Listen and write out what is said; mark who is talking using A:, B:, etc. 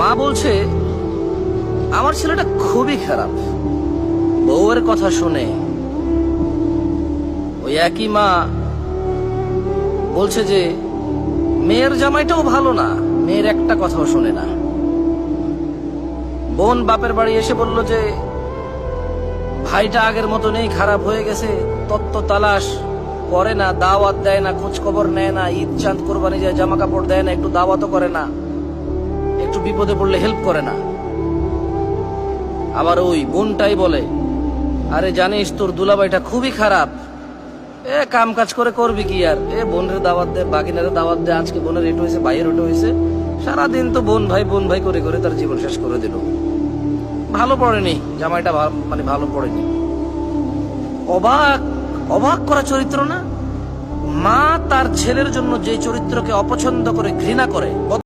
A: মা বলছে আমার ছেলেটা খুবই খারাপ। বউয়ের কথা শুনে ওই একই মা বলছে যে মেয়ের জামাইটাও ভালো না, মেয়ের একটা কথাও শোনে না। বোন বাপের বাড়ি এসে বলল যে ভাইটা আগের মতো নেই, খারাপ হয়ে গেছে, তত্ত্ব তালাশ করে না, দাওয়াত দেয় না, খোঁজ খবর নেয় না, ঈদ চাঁদ কোরবানি যায় জামা কাপড় দেয় না, একটু দাওয়াতও করে না, একটু বিপদে পড়লে হেল্প করে না। আবার ওই বোনটাই বলে আরে জানিস তোর দুলাভাইটা খুবই খারাপ, কাম কাজ করে করবি কি আর, বোনের দাওয়াত দে, বাগিনারে দাওয়াত দে, আজকে বোনের এটো হয়েছে, ভাইয়ের ওটো হয়েছে, সারাদিন তো বোন ভাই করে করে তার জীবন শেষ করে দিল। ভালো পড়েনি জামাইটা, মানে ভালো পড়েনি। অবাক অবাক করা চরিত্র না? মা তার ছেলের জন্য যে চরিত্রকে অপছন্দ করে, ঘৃণা করে,